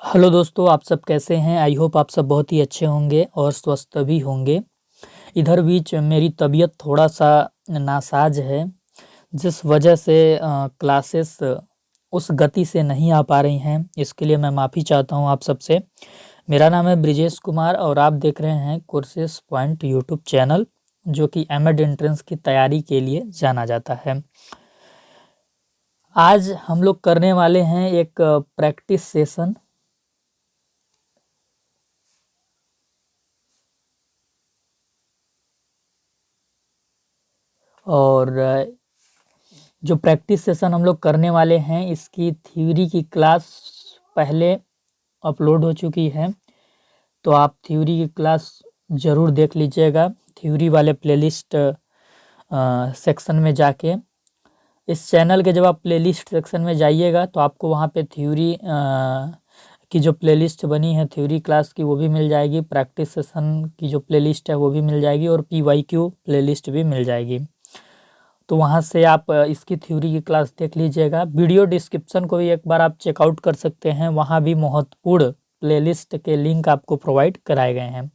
Hello दोस्तों, आप सब कैसे हैं? आई होप आप सब बहुत ही अच्छे होंगे और स्वस्थ भी होंगे। इधर बीच मेरी तबीयत थोड़ा-सा नासाज है, जिस वजह से क्लासेस उस गति से नहीं आ पा रही हैं। इसके लिए मैं माफ़ी चाहता हूँ आप सबसे। मेरा नाम है ब्रिजेश कुमार और आप देख रहे हैं कोर्सेज़ पॉइंट यूट्यूब चैनल, जो कि एमएड एंट्रेंस की तैयारी के लिए जाना जाता है। आज हम लोग करने वाले हैं एक प्रैक्टिस सेशन। और जो प्रैक्टिस सेशन हम लोग करने वाले हैं, इसकी थ्योरी की क्लास पहले अपलोड हो चुकी है, तो आप थ्योरी की क्लास ज़रूर देख लीजिएगा थ्योरी वाले प्लेलिस्ट सेक्शन में जाके। इस चैनल के जब आप प्लेलिस्ट सेक्शन में जाइएगा तो आपको वहाँ पे थ्योरी की जो प्लेलिस्ट बनी है थ्योरी क्लास की, वो भी मिल जाएगी। प्रैक्टिस सेशन की जो प्लेलिस्ट है वो भी मिल जाएगी और पीवाईक्यू प्लेलिस्ट भी मिल जाएगी। तो वहाँ से आप इसकी थ्योरी की क्लास देख लीजिएगा। वीडियो डिस्क्रिप्शन को भी एक बार आप चेकआउट कर सकते हैं, वहाँ भी महत्वपूर्ण प्लेलिस्ट के लिंक आपको प्रोवाइड कराए गए हैं।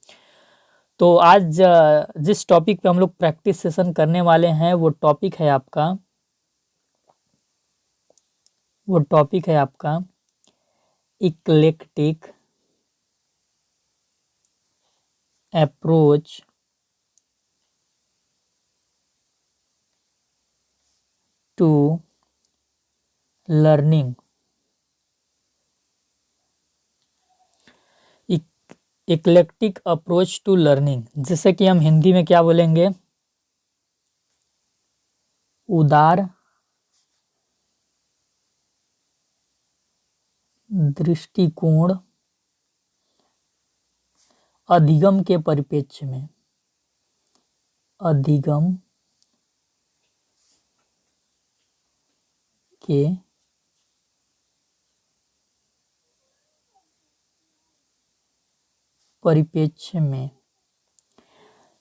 तो आज जिस टॉपिक पे हम लोग प्रैक्टिस सेशन करने वाले हैं वो टॉपिक है आपका eclectic approach to learning. Eclectic approach to learning, जिसे कि हम हिंदी में क्या बोलेंगे? उदार दृष्टिकोण अधिगम के परिप्रेक्ष्य में। अधिगम के परिप्रेक्ष्य में।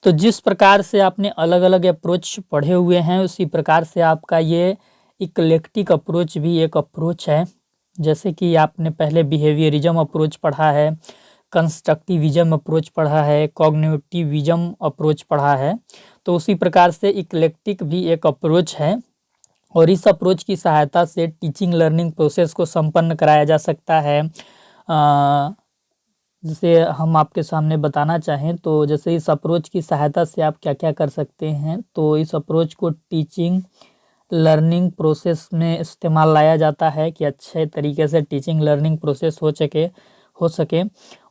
तो जिस प्रकार से आपने अलग अलग अप्रोच पढ़े हुए हैं, उसी प्रकार से आपका ये इक्लेक्टिक अप्रोच भी एक अप्रोच है। जैसे कि आपने पहले बिहेवियरिज्म अप्रोच पढ़ा है, कंस्ट्रक्टिविज्म अप्रोच पढ़ा है, कॉग्निटिविज्म अप्रोच पढ़ा है, तो उसी प्रकार से इक्लेक्टिक भी एक अप्रोच है। और इस अप्रोच की सहायता से टीचिंग लर्निंग प्रोसेस को संपन्न कराया जा सकता है। जैसे हम आपके सामने बताना चाहें तो जैसे इस अप्रोच की सहायता से आप क्या क्या कर सकते हैं, तो इस अप्रोच को टीचिंग लर्निंग प्रोसेस में इस्तेमाल लाया जाता है कि अच्छे तरीके से टीचिंग लर्निंग प्रोसेस हो सके।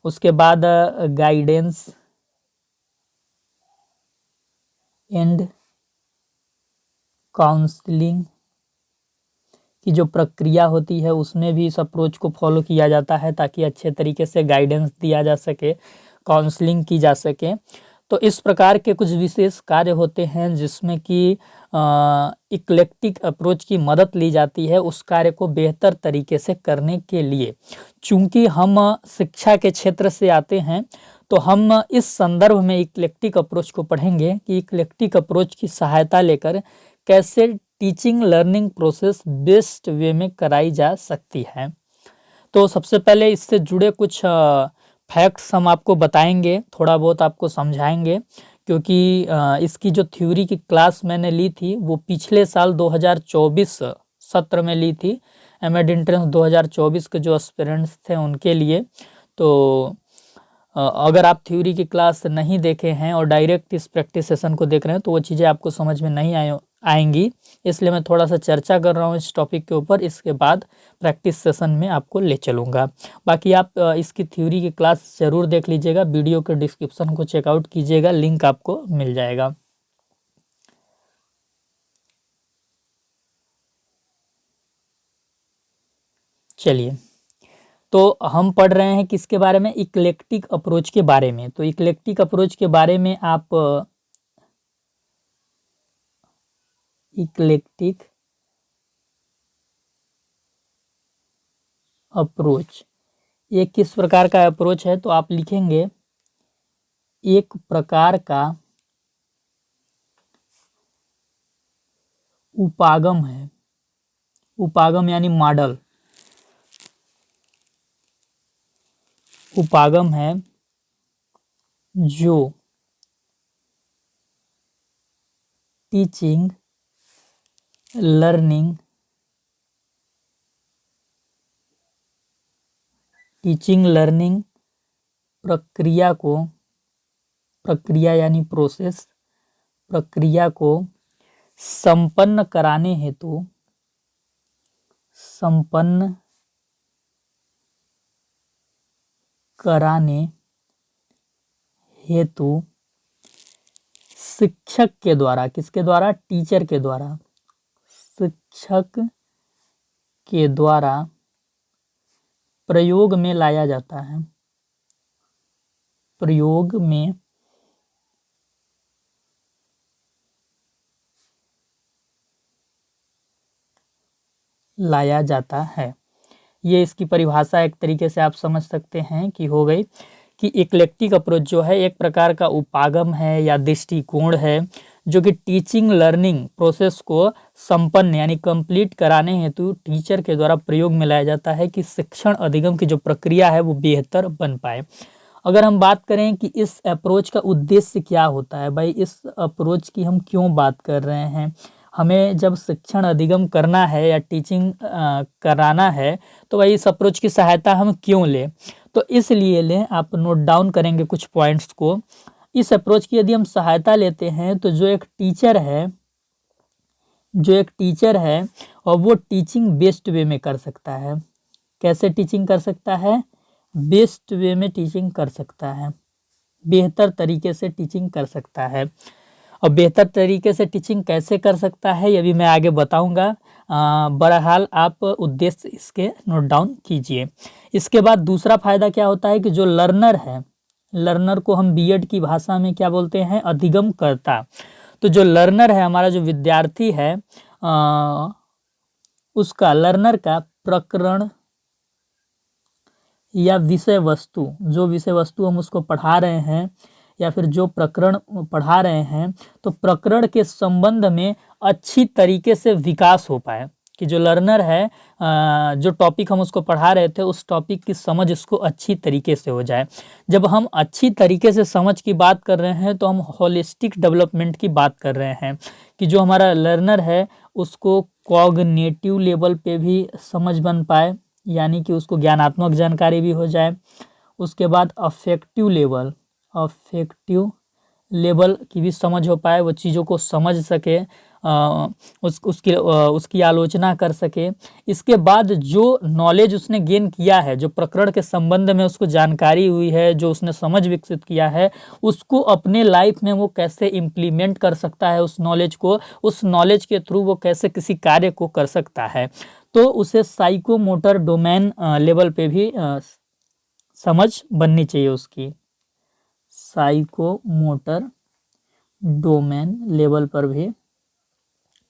उसके बाद गाइडेंस एंड काउंसलिंग की जो प्रक्रिया होती है उसमें भी इस अप्रोच को फॉलो किया जाता है, ताकि अच्छे तरीके से गाइडेंस दिया जा सके, काउंसलिंग की जा सके। तो इस प्रकार के कुछ विशेष कार्य होते हैं जिसमें कि इक्लेक्टिक अप्रोच की मदद ली जाती है उस कार्य को बेहतर तरीके से करने के लिए। चूँकि हम शिक्षा के क्षेत्र से आते हैं, तो हम इस संदर्भ में इक्लेक्टिक अप्रोच को पढ़ेंगे कि इक्लेक्टिक अप्रोच की सहायता लेकर कैसे teaching learning process best way में कराई जा सकती है। तो सबसे पहले इससे जुड़े कुछ फैक्ट्स हम आपको बताएंगे, थोड़ा बहुत आपको समझाएंगे, क्योंकि इसकी जो थ्योरी की क्लास मैंने ली थी वो पिछले साल 2024 सत्र में ली थी, एमएड एंट्रेंस 2024 के जो एस्पिरेंट्स थे उनके लिए। तो अगर आप थ्योरी की क्लास नहीं देखे हैं और डायरेक्ट इस प्रैक्टिस सेशन को देख रहे हैं तो वो चीज़ें आपको समझ में नहीं आएंगी, इसलिए मैं थोड़ा सा चर्चा कर रहा हूँ इस टॉपिक के ऊपर। इसके बाद प्रैक्टिस सेशन में आपको ले चलूँगा। बाकी आप इसकी थ्योरी की क्लास ज़रूर देख लीजिएगा, वीडियो के डिस्क्रिप्शन को चेकआउट कीजिएगा, लिंक आपको मिल जाएगा। चलिए, तो हम पढ़ रहे हैं किसके बारे में? इक्लेक्टिक अप्रोच के बारे में। तो इक्लेक्टिक अप्रोच के बारे में आप इक्लेक्टिक अप्रोच ये किस प्रकार का अप्रोच है? तो आप लिखेंगे एक प्रकार का उपागम है। उपागम यानी मॉडल। उपागम है जो टीचिंग लर्निंग प्रक्रिया यानी प्रोसेस, प्रक्रिया को संपन्न कराने हेतु शिक्षक के द्वारा, किसके द्वारा? टीचर के द्वारा, शिक्षक के द्वारा प्रयोग में लाया जाता है, प्रयोग में लाया जाता है। ये इसकी परिभाषा एक तरीके से आप समझ सकते हैं कि हो गई कि इक्लेक्टिक अप्रोच जो है एक प्रकार का उपागम है या दृष्टिकोण है जो कि टीचिंग लर्निंग प्रोसेस को संपन्न यानी कंप्लीट कराने हेतु टीचर के द्वारा प्रयोग में लाया जाता है कि शिक्षण अधिगम की जो प्रक्रिया है वो बेहतर बन पाए। अगर हम बात करें कि इस अप्रोच का उद्देश्य क्या होता है, भाई इस अप्रोच की हम क्यों बात कर रहे हैं, हमें जब शिक्षण अधिगम करना है या टीचिंग कराना है तो भाई इस अप्रोच की सहायता हम क्यों लें? तो इसलिए लें, आप नोट डाउन करेंगे कुछ पॉइंट्स को। इस अप्रोच की यदि हम सहायता लेते हैं तो जो एक टीचर है और वो टीचिंग बेस्ट वे में कर सकता है। कैसे टीचिंग कर सकता है? बेस्ट वे में टीचिंग कर सकता है, बेहतर तरीके से टीचिंग कर सकता है। और बेहतर तरीके से टीचिंग कैसे कर सकता है ये भी मैं आगे बताऊंगा। बहरहाल आप उद्देश्य इसके नोट डाउन कीजिए। इसके बाद दूसरा फायदा क्या होता है कि जो लर्नर है, लर्नर को हम बीएड की भाषा में क्या बोलते हैं? अधिगम करता। तो जो लर्नर है, हमारा जो विद्यार्थी है, उसका लर्नर का प्रकरण या विषय वस्तु, जो विषय वस्तु हम उसको पढ़ा रहे हैं या फिर जो प्रकरण पढ़ा रहे हैं, तो प्रकरण के संबंध में अच्छी तरीके से विकास हो पाए, कि जो लर्नर है जो टॉपिक हम उसको पढ़ा रहे थे उस टॉपिक की समझ उसको अच्छी तरीके से हो जाए। जब हम अच्छी तरीके से समझ की बात कर रहे हैं तो हम होलिस्टिक डेवलपमेंट की बात कर रहे हैं, कि जो हमारा लर्नर है उसको कॉग्निटिव लेवल पे भी समझ बन पाए, यानी कि उसको ज्ञानात्मक जानकारी भी हो जाए। उसके बाद अफेक्टिव लेवल की भी समझ हो पाए, वो चीज़ों को समझ सके, उसकी आलोचना कर सके। इसके बाद जो नॉलेज उसने गेन किया है, जो प्रकरण के संबंध में उसको जानकारी हुई है, जो उसने समझ विकसित किया है, उसको अपने लाइफ में वो कैसे इम्प्लीमेंट कर सकता है, उस नॉलेज के थ्रू वो कैसे किसी कार्य को कर सकता है। तो उसे साइकोमोटर डोमेन लेवल पे भी समझ बननी चाहिए, उसकी साइकोमोटर डोमेन लेवल पर भी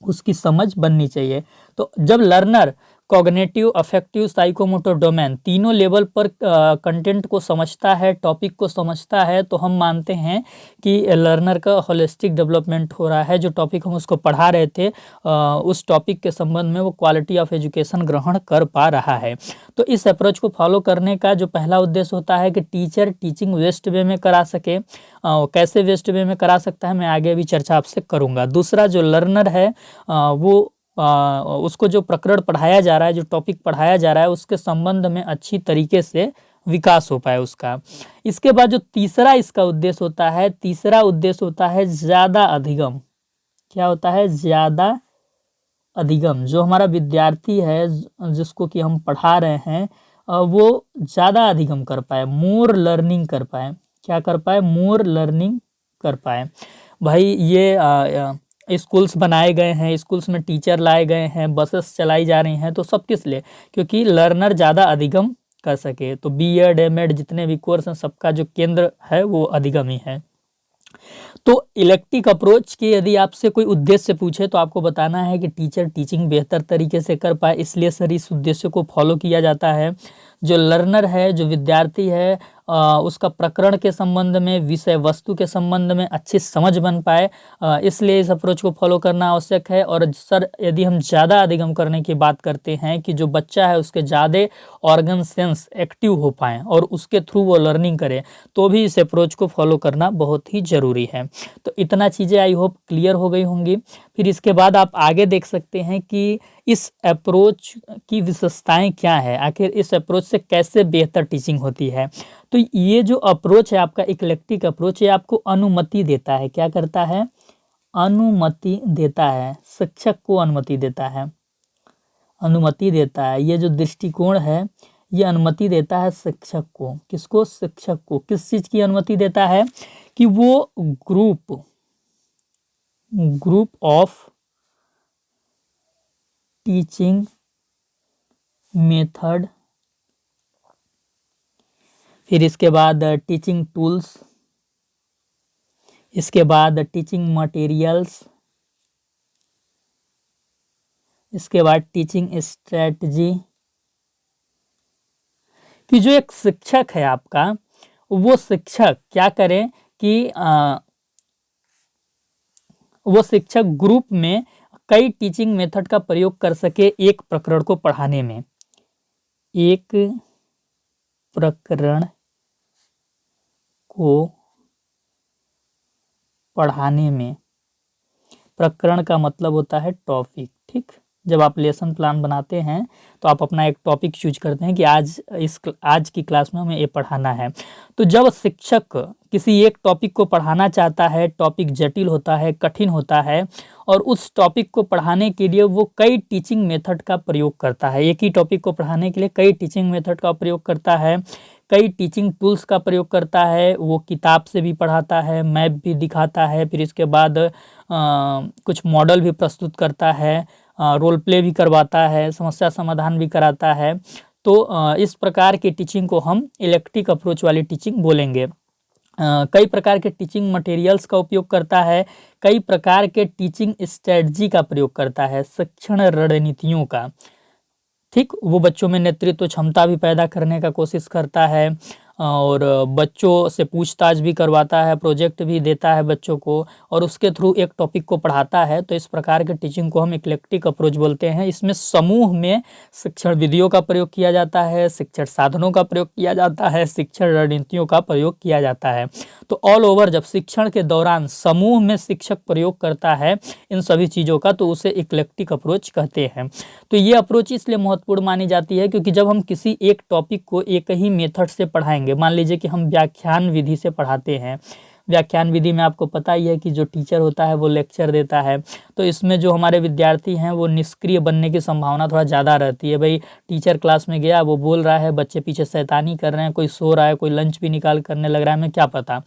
उसकी समझ बननी चाहिए। तो जब learner cognitive, affective, psychomotor domain तीनों लेवल पर कंटेंट को समझता है, टॉपिक को समझता है, तो हम मानते हैं कि लर्नर का होलिस्टिक डेवलपमेंट हो रहा है। जो टॉपिक हम उसको पढ़ा रहे थे उस टॉपिक के संबंध में वो क्वालिटी ऑफ एजुकेशन ग्रहण कर पा रहा है। तो इस अप्रोच को फॉलो करने का जो पहला उद्देश्य होता है कि टीचर टीचिंग वेस्ट वे में करा सके। कैसे वेस्ट वे में करा सकता है मैं आगे भी चर्चा आपसे करूँगा। दूसरा, जो लर्नर है वो उसको जो प्रकरण पढ़ाया जा रहा है, जो टॉपिक पढ़ाया जा रहा है, उसके संबंध में अच्छी तरीके से विकास हो पाए उसका। इसके बाद जो तीसरा इसका उद्देश्य होता है ज़्यादा अधिगम। क्या होता है? ज़्यादा अधिगम। जो हमारा विद्यार्थी है जिसको कि हम पढ़ा रहे हैं वो ज़्यादा अधिगम कर पाए, मोर लर्निंग कर पाए। क्या कर पाए? मोर लर्निंग कर पाए। भाई ये स्कूल्स बनाए गए हैं, स्कूल्स में टीचर लाए गए हैं, बसेस चलाई जा रही हैं, तो सब किस लिए? क्योंकि लर्नर ज़्यादा अधिगम कर सके। तो बीएड, एमएड जितने भी कोर्स हैं सबका जो केंद्र है वो अधिगम ही है। तो इलेक्टिक अप्रोच के यदि आपसे कोई उद्देश्य पूछे तो आपको बताना है कि टीचर टीचिंग बेहतर तरीके से कर पाए, इसलिए सर इस उद्देश्य को फॉलो किया जाता है। जो लर्नर है, जो विद्यार्थी है उसका प्रकरण के संबंध में, विषय वस्तु के संबंध में अच्छी समझ बन पाए, इसलिए इस अप्रोच को फॉलो करना आवश्यक है। और सर यदि हम ज़्यादा अधिगम करने की बात करते हैं कि जो बच्चा है उसके ज़्यादा ऑर्गन सेंस एक्टिव हो पाएँ और उसके थ्रू वो लर्निंग करे, तो भी इस अप्रोच को फॉलो करना बहुत ही ज़रूरी है। तो इतना चीज़ें आई होप क्लियर हो गई होंगी। फिर इसके बाद आप आगे देख सकते हैं कि इस अप्रोच की विशेषताएं क्या है, आखिर इस अप्रोच से कैसे बेहतर टीचिंग होती है। तो ये जो अप्रोच है आपका इक्लेक्टिक अप्रोच, ये आपको अनुमति देता है, क्या करता है, अनुमति देता है, शिक्षक को अनुमति देता है, अनुमति देता है। ये जो दृष्टिकोण है ये अनुमति देता है शिक्षक को, किसको, शिक्षक को। किस चीज़ की अनुमति देता है कि वो ग्रुप ऑफ टीचिंग मेथड, फिर इसके बाद टीचिंग टूल्स, इसके बाद टीचिंग मटेरियल्स, इसके बाद टीचिंग स्ट्रेटजी, कि जो एक शिक्षक है आपका, वो शिक्षक क्या करे कि वो शिक्षक ग्रुप में कई टीचिंग मेथड का प्रयोग कर सके एक प्रकरण को पढ़ाने में, एक प्रकरण को पढ़ाने में। प्रकरण का मतलब होता है टॉपिक, ठीक। जब आप लेसन प्लान बनाते हैं तो आप अपना एक टॉपिक चूज करते हैं कि आज की क्लास में हमें ये पढ़ाना है। तो जब शिक्षक किसी एक टॉपिक को पढ़ाना चाहता है, टॉपिक जटिल होता है, कठिन होता है, और उस टॉपिक को पढ़ाने के लिए वो कई टीचिंग मेथड का प्रयोग करता है। एक ही टॉपिक को पढ़ाने के लिए कई टीचिंग मेथड का प्रयोग करता है, कई टीचिंग टूल्स का प्रयोग करता है। वो किताब से भी पढ़ाता है, मैप भी दिखाता है, फिर इसके बाद कुछ मॉडल भी प्रस्तुत करता है, रोल प्ले भी करवाता है, समस्या समाधान भी कराता है। तो इस प्रकार की टीचिंग को हम इलेक्ट्रिक अप्रोच वाली टीचिंग बोलेंगे। कई प्रकार के टीचिंग मटेरियल्स का उपयोग करता है, कई प्रकार के टीचिंग स्ट्रेटजी का प्रयोग करता है, शिक्षण रणनीतियों का, ठीक। वो बच्चों में नेतृत्व क्षमता भी पैदा करने का कोशिश करता है और बच्चों से पूछताछ भी करवाता है, प्रोजेक्ट भी देता है बच्चों को, और उसके थ्रू एक टॉपिक को पढ़ाता है। तो इस प्रकार के टीचिंग को हम इक्लेक्टिक अप्रोच बोलते हैं। इसमें समूह में शिक्षण विधियों का प्रयोग किया जाता है, शिक्षण साधनों का प्रयोग किया जाता है, शिक्षण रणनीतियों का प्रयोग किया जाता है। तो ऑल ओवर जब शिक्षण के दौरान समूह में शिक्षक प्रयोग करता है इन सभी चीज़ों का, तो उसे इक्लेक्टिक अप्रोच कहते हैं। तो ये अप्रोच इसलिए महत्वपूर्ण मानी जाती है क्योंकि जब हम किसी एक टॉपिक को एक ही मेथड से पढ़ाएंगे, मान लीजिए कि हम व्याख्यान विधि से पढ़ाते हैं। व्याख्यान विधि में आपको पता ही है कि जो टीचर होता है वो लेक्चर देता है, तो इसमें जो हमारे विद्यार्थी हैं वो निष्क्रिय बनने की संभावना थोड़ा ज़्यादा रहती है। भाई टीचर क्लास में गया, वो बोल रहा है, बच्चे पीछे शैतानी कर रहे हैं, कोई सो रहा है, कोई लंच भी निकाल करने लग रहा है, हमें क्या पता।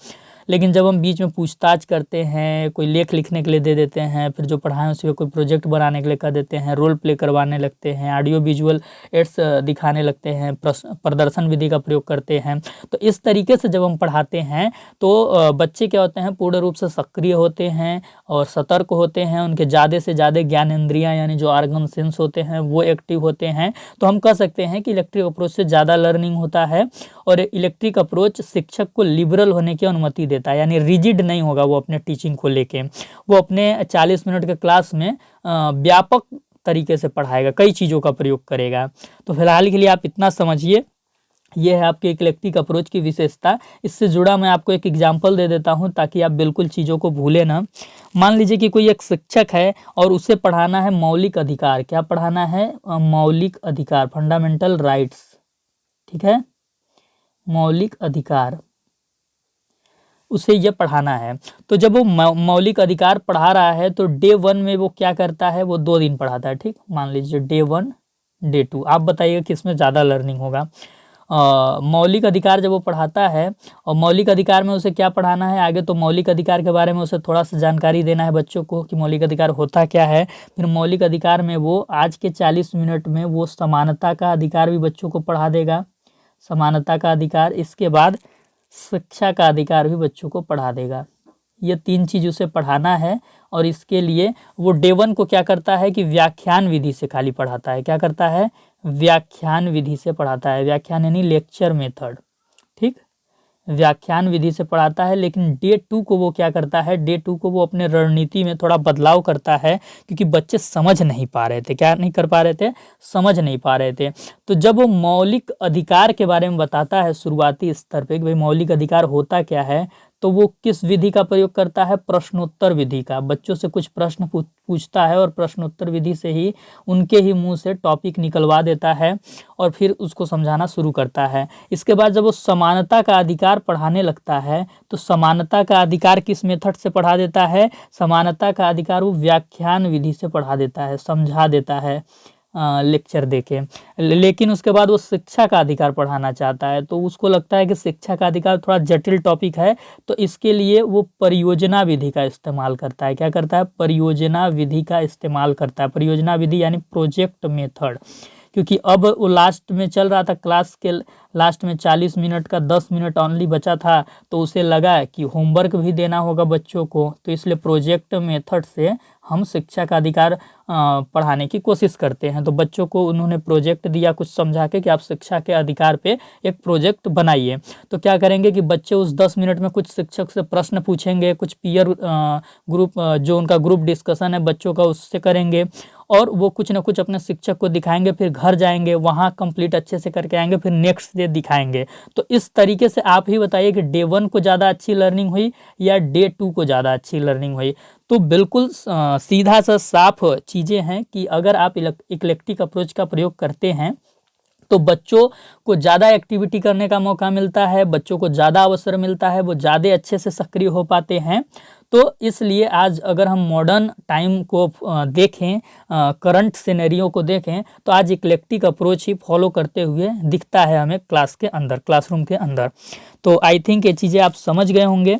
लेकिन जब हम बीच में पूछताछ करते हैं, कोई लेख लिखने के लिए दे देते हैं, फिर जो पढ़ाएं उसी पर कोई प्रोजेक्ट बनाने के लिए कह देते हैं, रोल प्ले करवाने लगते हैं, ऑडियो विजुअल एड्स दिखाने लगते हैं, प्रदर्शन विधि का प्रयोग करते हैं, तो इस तरीके से जब हम पढ़ाते हैं तो बच्चे क्या होते हैं, पूर्ण रूप से सक्रिय होते हैं और सतर्क होते हैं। उनके ज़्यादा से ज़्यादा ज्ञान इंद्रियाँ यानी जो ऑर्गन सेंस होते हैं वो एक्टिव होते हैं। तो हम कह सकते हैं कि इलेक्ट्रिक अप्रोच से ज़्यादा लर्निंग होता है और इलेक्ट्रिक अप्रोच शिक्षक को लिबरल होने की अनुमति देता है, यानी रिजिड नहीं होगा वो अपने टीचिंग को लेके। वो अपने 40 मिनट के क्लास में व्यापक तरीके से पढ़ाएगा, कई चीज़ों का प्रयोग करेगा। तो फिलहाल के लिए आप इतना समझिए, ये है आपके इक्लेक्टिक अप्रोच की विशेषता। इससे जुड़ा मैं आपको एक एग्जांपल दे देता हूं ताकि आप बिल्कुल चीज़ों को भूलें ना। मान लीजिए कि कोई एक शिक्षक है और उसे पढ़ाना है मौलिक अधिकार। क्या पढ़ाना है? मौलिक अधिकार, फंडामेंटल राइट्स, ठीक है, मौलिक अधिकार, उसे ये पढ़ाना है। तो जब वो मौलिक अधिकार पढ़ा रहा है तो डे 1 में वो क्या करता है, वो 2 दिन पढ़ाता है, ठीक। मान लीजिए डे 1 डे 2, आप बताइएगा किसमें ज़्यादा लर्निंग होगा। मौलिक अधिकार जब वो पढ़ाता है और मौलिक अधिकार में उसे क्या पढ़ाना है आगे, तो मौलिक अधिकार के बारे में उसे थोड़ा सा जानकारी देना है बच्चों को कि मौलिक अधिकार होता क्या है। फिर मौलिक अधिकार में वो आज के 40 मिनट में वो समानता का अधिकार भी बच्चों को पढ़ा देगा, समानता का अधिकार। इसके बाद शिक्षा का अधिकार भी बच्चों को पढ़ा देगा। ये 3 चीज़ उसे पढ़ाना है और इसके लिए वो डे 1 को क्या करता है कि व्याख्यान विधि से खाली पढ़ाता है। क्या करता है? व्याख्यान विधि से पढ़ाता है। व्याख्यान यानी लेक्चर मेथड, ठीक। व्याख्यान विधि से पढ़ाता है, लेकिन डे 2 को वो क्या करता है, डे 2 को वो अपने रणनीति में थोड़ा बदलाव करता है, क्योंकि बच्चे समझ नहीं पा रहे थे। क्या नहीं कर पा रहे थे? समझ नहीं पा रहे थे। तो जब वो मौलिक अधिकार के बारे में बताता है शुरुआती स्तर पे कि भाई मौलिक अधिकार होता क्या है, तो वो किस विधि का प्रयोग करता है? प्रश्नोत्तर विधि का। बच्चों से कुछ प्रश्न पूछता है और प्रश्नोत्तर विधि से ही उनके ही मुंह से टॉपिक निकलवा देता है और फिर उसको समझाना शुरू करता है। इसके बाद जब वो समानता का अधिकार पढ़ाने लगता है, तो समानता का अधिकार किस मेथड से पढ़ा देता है? समानता का अधिकार वो व्याख्यान विधि से पढ़ा देता है, समझा देता है लेक्चर देके। लेकिन उसके बाद वो शिक्षा का अधिकार पढ़ाना चाहता है, तो उसको लगता है कि शिक्षा का अधिकार थोड़ा जटिल टॉपिक है, तो इसके लिए वो परियोजना विधि का इस्तेमाल करता है। क्या करता है? परियोजना विधि का इस्तेमाल करता है। परियोजना विधि यानी प्रोजेक्ट मेथड। क्योंकि अब वो लास्ट में चल रहा था, क्लास के लास्ट में 40 मिनट का 10 मिनट ओनली बचा था, तो उसे लगा कि होमवर्क भी देना होगा बच्चों को, तो इसलिए प्रोजेक्ट मेथड से हम शिक्षा का अधिकार पढ़ाने की कोशिश करते हैं। तो बच्चों को उन्होंने प्रोजेक्ट दिया कुछ समझा के कि आप शिक्षा के अधिकार पे एक प्रोजेक्ट बनाइए। तो क्या करेंगे कि बच्चे उस 10 मिनट में कुछ शिक्षक से प्रश्न पूछेंगे, कुछ पीयर ग्रुप जो उनका ग्रुप डिस्कशन है बच्चों का उससे करेंगे, और वो कुछ ना कुछ अपने शिक्षक को दिखाएंगे, फिर घर जाएंगे, वहाँ कंप्लीट अच्छे से करके आएंगे, फिर नेक्स्ट डे दिखाएंगे। तो इस तरीके से आप ही बताइए कि डे 1 को ज़्यादा अच्छी लर्निंग हुई या डे 2 को ज़्यादा अच्छी लर्निंग हुई? तो बिल्कुल सीधा सा साफ चीज़ें हैं कि अगर आप इक्लेक्टिक अप्रोच का प्रयोग करते हैं तो बच्चों को ज़्यादा एक्टिविटी करने का मौका मिलता है, बच्चों को ज़्यादा अवसर मिलता है, वो ज़्यादा अच्छे से सक्रिय हो पाते हैं। तो इसलिए आज अगर हम मॉडर्न टाइम को देखें, करंट सिनेरियो को देखें, तो आज इक्लेक्टिक अप्रोच ही फॉलो करते हुए दिखता है हमें क्लास के अंदर, क्लासरूम के अंदर। तो आई थिंक ये चीज़ें आप समझ गए होंगे।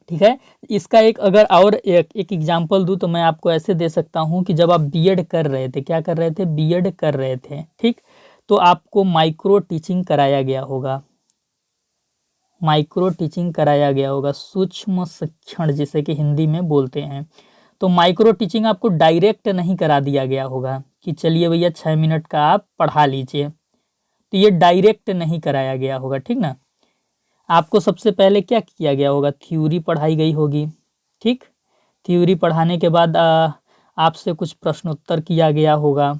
ठीक है, इसका एक अगर और एक एग्जाम्पल दूँ तो मैं आपको ऐसे दे सकता हूँ कि जब आप बीएड कर रहे थे, क्या कर रहे थे? बीएड कर रहे थे, ठीक, तो आपको माइक्रो टीचिंग कराया गया होगा, माइक्रो टीचिंग कराया गया होगा, सूक्ष्म शिक्षण जिसे कि हिंदी में बोलते हैं। तो माइक्रो टीचिंग आपको डायरेक्ट नहीं करा दिया गया होगा कि चलिए भैया 6 मिनट का आप पढ़ा लीजिए, तो ये डायरेक्ट नहीं कराया गया होगा, ठीक ना। आपको सबसे पहले क्या किया गया होगा? थ्योरी पढ़ाई गई होगी, ठीक। थ्योरी पढ़ाने के बाद आपसे कुछ प्रश्नोत्तर किया गया होगा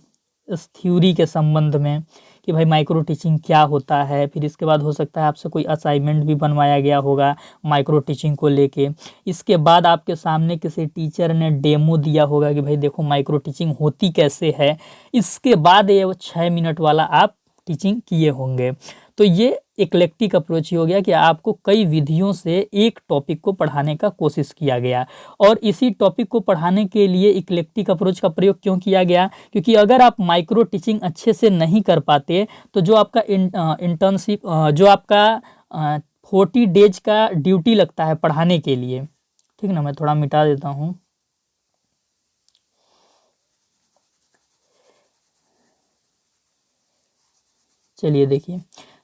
इस थ्योरी के संबंध में कि भाई माइक्रो टीचिंग क्या होता है। फिर इसके बाद हो सकता है आपसे कोई असाइनमेंट भी बनवाया गया होगा माइक्रो टीचिंग को लेके। इसके बाद आपके सामने किसी टीचर ने डेमो दिया होगा कि भाई देखो माइक्रो टीचिंग होती कैसे है। इसके बाद ये 6 मिनट वाला आप टीचिंग किए होंगे। तो ये इक्लेक्टिक अप्रोच ही हो गया कि आपको कई विधियों से एक टॉपिक को पढ़ाने का कोशिश किया गया, और इसी टॉपिक को पढ़ाने के लिए इक्लेक्टिक अप्रोच का प्रयोग क्यों किया गया? क्योंकि अगर आप माइक्रो टीचिंग अच्छे से नहीं कर पाते तो जो आपका इंटर्नशिप जो आपका 40 डेज का ड्यूटी लगता है पढ़ाने के लिए, ठीक ना, मैं थोड़ा मिटा देता हूँ। चलिए देखिए,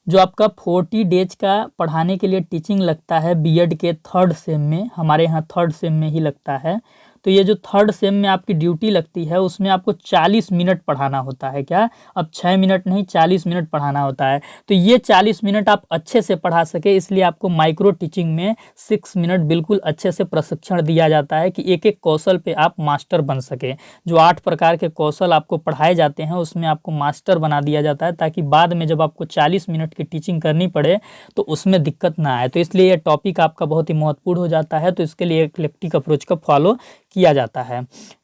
जो आपका 40 डेज का पढ़ाने के लिए टीचिंग लगता है बीएड के 3rd सेम में, हमारे यहाँ 3rd सेम में ही लगता है। तो ये जो 3rd सेम में आपकी ड्यूटी लगती है उसमें आपको 40 मिनट पढ़ाना होता है। क्या? अब 6 मिनट नहीं 40 मिनट पढ़ाना होता है। तो ये 40 मिनट आप अच्छे से पढ़ा सके इसलिए आपको माइक्रो टीचिंग में 6 मिनट बिल्कुल अच्छे से प्रशिक्षण दिया जाता है कि एक एक कौशल पे आप मास्टर बन सके। जो 8 प्रकार के कौशल आपको पढ़ाए जाते हैं उसमें आपको मास्टर बना दिया जाता है, ताकि बाद में जब आपको 40 मिनट की टीचिंग करनी पड़े तो उसमें दिक्कत ना आए। तो इसलिए ये टॉपिक आपका बहुत ही महत्वपूर्ण हो जाता है। तो इसके लिए इक्लेक्टिक अप्रोच का फॉलो किया जाता है।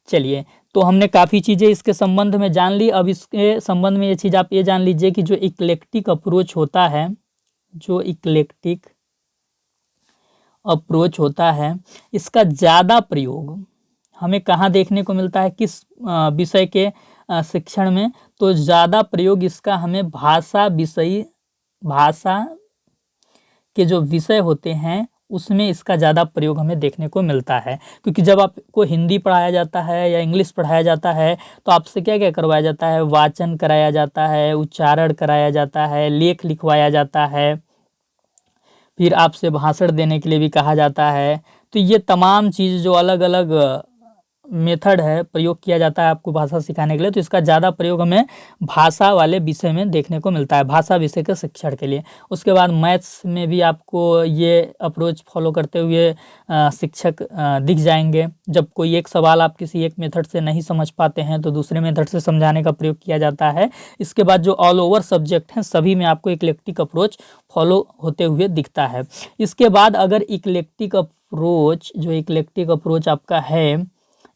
चलिए, तो हमने काफ़ी चीज़ें इसके संबंध में जान ली। अब इसके संबंध में ये चीज़ आप ये जान लीजिए कि जो इक्लेक्टिक अप्रोच होता है, जो इक्लेक्टिक अप्रोच होता है, इसका ज़्यादा प्रयोग हमें कहाँ देखने को मिलता है, किस विषय के शिक्षण में? तो ज़्यादा प्रयोग इसका हमें भाषा के जो विषय होते हैं उसमें इसका ज़्यादा प्रयोग हमें देखने को मिलता है। क्योंकि जब आपको हिंदी पढ़ाया जाता है या इंग्लिश पढ़ाया जाता है तो आपसे क्या क्या करवाया जाता है? वाचन कराया जाता है, उच्चारण कराया जाता है, लेख लिखवाया जाता है, फिर आपसे भाषण देने के लिए भी कहा जाता है। तो ये तमाम चीज़ जो अलग अलग मेथड है प्रयोग किया जाता है आपको भाषा सिखाने के लिए, तो इसका ज़्यादा प्रयोग हमें भाषा वाले विषय में देखने को मिलता है, भाषा विषय के शिक्षण के लिए। उसके बाद मैथ्स में भी आपको ये अप्रोच फॉलो करते हुए शिक्षक दिख जाएंगे। जब कोई एक सवाल आप किसी एक मेथड से नहीं समझ पाते हैं तो दूसरे मेथड से समझाने का प्रयोग किया जाता है। इसके बाद जो ऑल ओवर सब्जेक्ट हैं सभी में आपको इक्लेक्टिक अप्रोच फॉलो होते हुए दिखता है। इसके बाद अगर इक्लेक्टिक अप्रोच आपका है